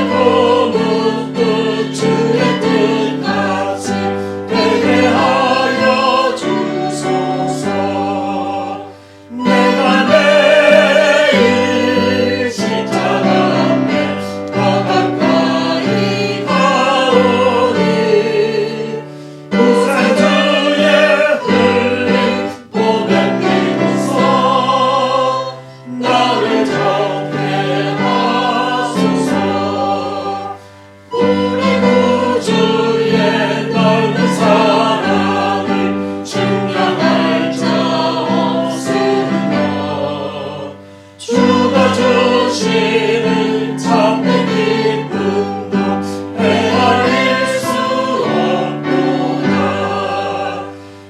꿈은 또 주의 뜻같이 되게 하여 주소서. 내가 매일 십자가 앞에 더 가까이 가오니 구세주의 흘린 보혈 피로써 나를 정케 하소서. 우리 구주의 넓은 사랑을 증명할 자 없으며 주가 주시는 참된 기쁨도 헤아릴 수 없구나.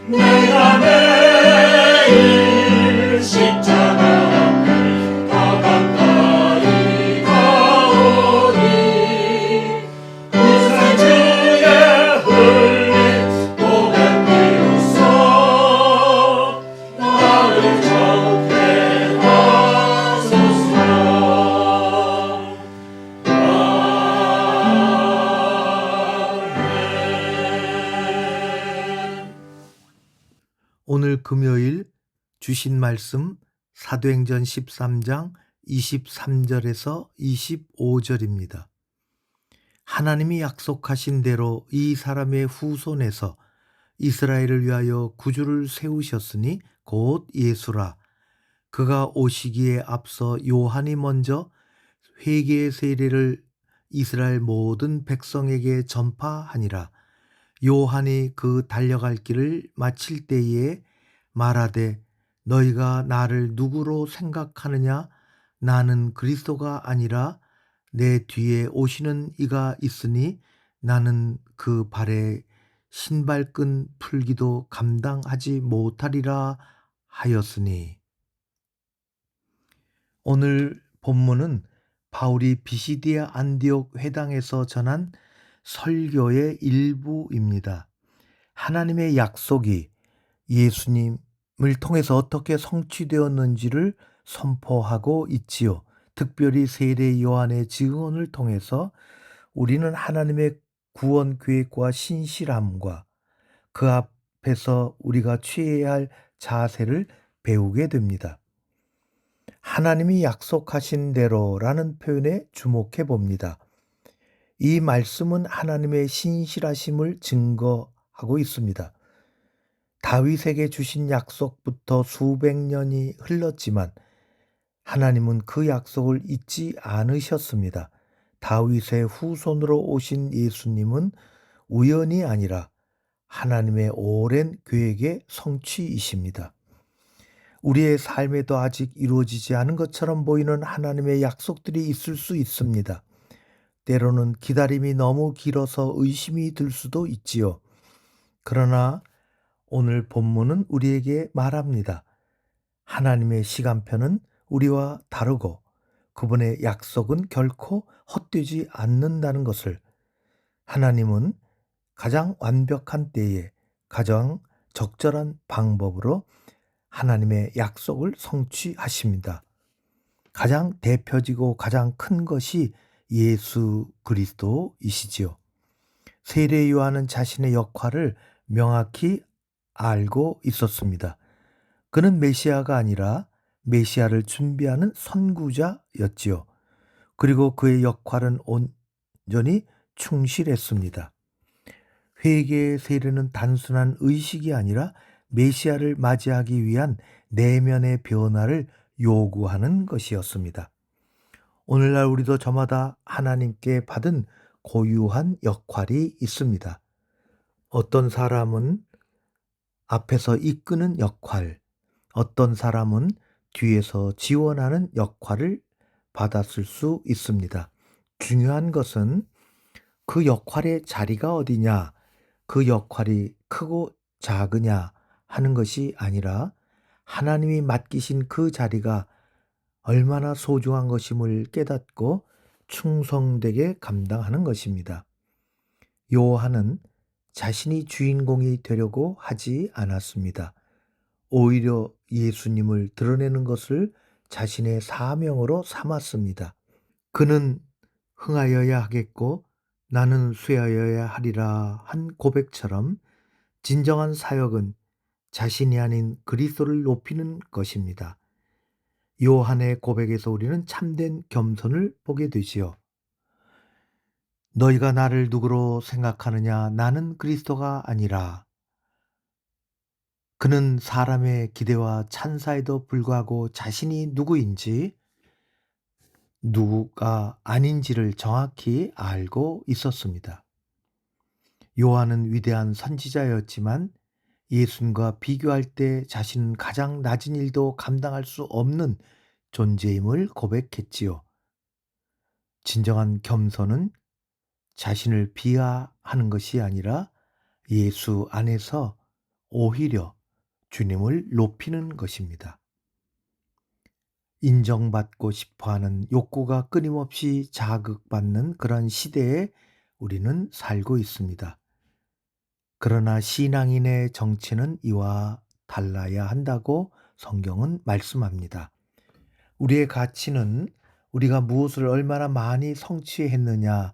내가 매일 십자가 앞에 더 가까이 가오니 구세주의 흘린 보혈 피로써 나를 정케 하소서. 아멘. 오늘 금요일 주신 말씀 사도행전 13장 23절에서 25절입니다. 하나님이 약속하신 대로 이 사람의 후손에서 이스라엘을 위하여 구주를 세우셨으니 곧 예수라. 그가 오시기에 앞서 요한이 먼저 회개의 세례를 이스라엘 모든 백성에게 전파하니라. 요한이 그 달려갈 길을 마칠 때에 말하되 너희가 나를 누구로 생각하느냐? 나는 그리스도가 아니라 내 뒤에 오시는 이가 있으니 나는 그 발에 신발끈 풀기도 감당하지 못하리라 하였으니. 오늘 본문은 바울이 비시디아 안디옥 회당에서 전한 설교의 일부입니다. 하나님의 약속이 예수님을 통해서 어떻게 성취되었는지를 선포하고 있지요. 특별히 세례 요한의 증언을 통해서 우리는 하나님의 구원 계획과 신실함과 그 앞에서 우리가 취해야 할 자세를 배우게 됩니다. 하나님이 약속하신 대로라는 표현에 주목해 봅니다. 이 말씀은 하나님의 신실하심을 증거하고 있습니다. 다윗에게 주신 약속부터 수백 년이 흘렀지만 하나님은 그 약속을 잊지 않으셨습니다. 다윗의 후손으로 오신 예수님은 우연이 아니라 하나님의 오랜 계획의 성취이십니다. 우리의 삶에도 아직 이루어지지 않은 것처럼 보이는 하나님의 약속들이 있을 수 있습니다. 때로는 기다림이 너무 길어서 의심이 들 수도 있지요. 그러나 오늘 본문은 우리에게 말합니다. 하나님의 시간표는 우리와 다르고 그분의 약속은 결코 헛되지 않는다는 것을, 하나님은 가장 완벽한 때에 가장 적절한 방법으로 하나님의 약속을 성취하십니다. 가장 대표지고 가장 큰 것이 예수 그리스도이시지요. 세례 요한은 자신의 역할을 명확히 알고 있었습니다. 그는 메시아가 아니라 메시아를 준비하는 선구자였지요. 그리고 그의 역할은 온전히 충실했습니다. 회개의 세례는 단순한 의식이 아니라 메시아를 맞이하기 위한 내면의 변화를 요구하는 것이었습니다. 오늘날 우리도 저마다 하나님께 받은 고유한 역할이 있습니다. 어떤 사람은 앞에서 이끄는 역할, 어떤 사람은 뒤에서 지원하는 역할을 받았을 수 있습니다. 중요한 것은 그 역할의 자리가 어디냐, 그 역할이 크고 작으냐 하는 것이 아니라 하나님이 맡기신 그 자리가 얼마나 소중한 것임을 깨닫고 충성되게 감당하는 것입니다. 요한은 자신이 주인공이 되려고 하지 않았습니다. 오히려 예수님을 드러내는 것을 자신의 사명으로 삼았습니다. 그는 흥하여야 하겠고 나는 쇠하여야 하리라 한 고백처럼 진정한 사역은 자신이 아닌 그리스도를 높이는 것입니다. 요한의 고백에서 우리는 참된 겸손을 보게 되지요. 너희가 나를 누구로 생각하느냐? 나는 그리스도가 아니라. 그는 사람의 기대와 찬사에도 불구하고 자신이 누구인지, 누구가 아닌지를 정확히 알고 있었습니다. 요한은 위대한 선지자였지만 예수님과 비교할 때 자신은 가장 낮은 일도 감당할 수 없는 존재임을 고백했지요. 진정한 겸손은 자신을 비하하는 것이 아니라 예수 안에서 오히려 주님을 높이는 것입니다. 인정받고 싶어 하는 욕구가 끊임없이 자극받는 그런 시대에 우리는 살고 있습니다. 그러나 신앙인의 정체는 이와 달라야 한다고 성경은 말씀합니다. 우리의 가치는 우리가 무엇을 얼마나 많이 성취했느냐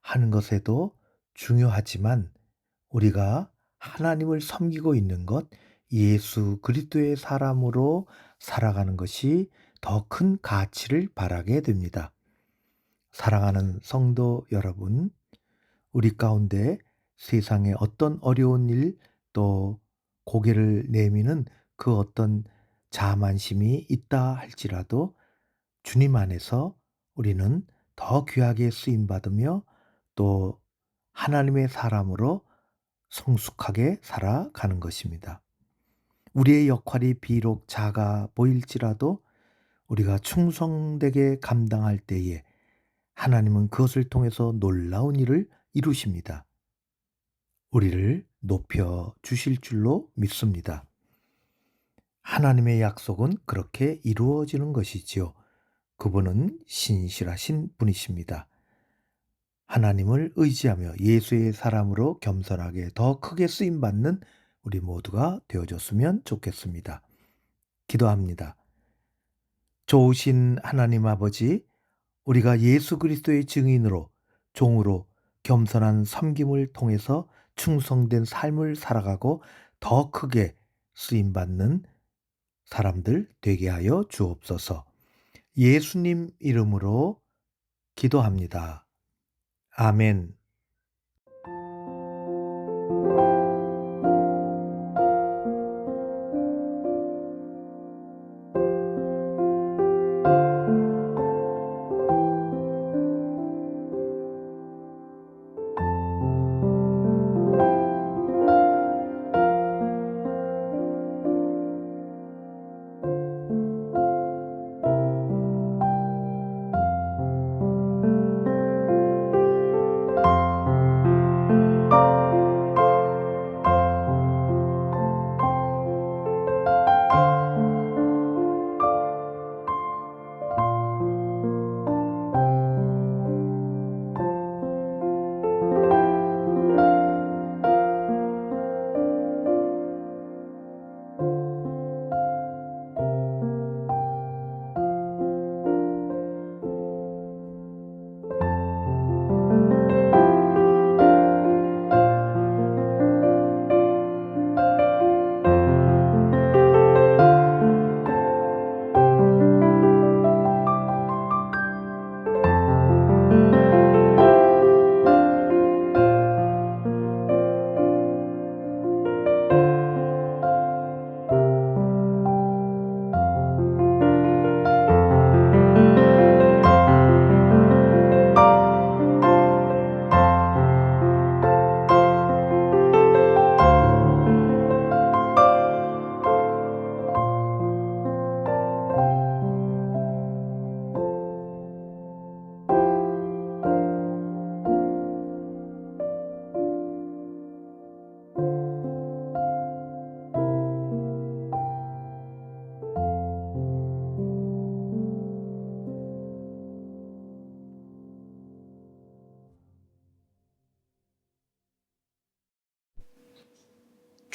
하는 것에도 중요하지만 우리가 하나님을 섬기고 있는 것, 예수 그리스도의 사람으로 살아가는 것이 더 큰 가치를 바라게 됩니다. 사랑하는 성도 여러분, 우리 가운데 세상의 어떤 어려운 일 또 고개를 내미는 그 어떤 자만심이 있다 할지라도 주님 안에서 우리는 더 귀하게 쓰임받으며 또 하나님의 사람으로 성숙하게 살아가는 것입니다. 우리의 역할이 비록 작아 보일지라도 우리가 충성되게 감당할 때에 하나님은 그것을 통해서 놀라운 일을 이루십니다. 우리를 높여 주실 줄로 믿습니다. 하나님의 약속은 그렇게 이루어지는 것이지요. 그분은 신실하신 분이십니다. 하나님을 의지하며 예수의 사람으로 겸손하게 더 크게 쓰임받는 우리 모두가 되어줬으면 좋겠습니다. 기도합니다. 좋으신 하나님 아버지, 우리가 예수 그리스도의 증인으로 종으로 겸손한 섬김을 통해서 충성된 삶을 살아가고 더 크게 쓰임받는 사람들 되게 하여 주옵소서. 예수님 이름으로 기도합니다. 아멘.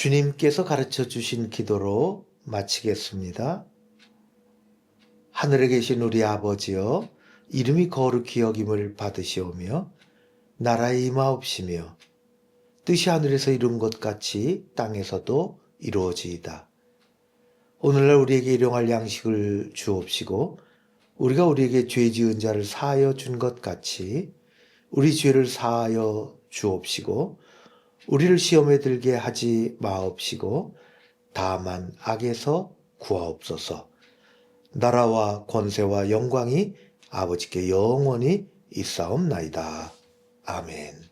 주님께서 가르쳐 주신 기도로 마치겠습니다. 하늘에 계신 우리 아버지여, 이름이 거룩히 여김을 받으시오며 나라의 임하옵시며 뜻이 하늘에서 이룬 것 같이 땅에서도 이루어지이다. 오늘날 우리에게 일용할 양식을 주옵시고 우리가 우리에게 죄 지은 자를 사하여 준 것 같이 우리 죄를 사하여 주옵시고 우리를 시험에 들게 하지 마옵시고 다만 악에서 구하옵소서. 나라와 권세와 영광이 아버지께 영원히 있사옵나이다. 아멘.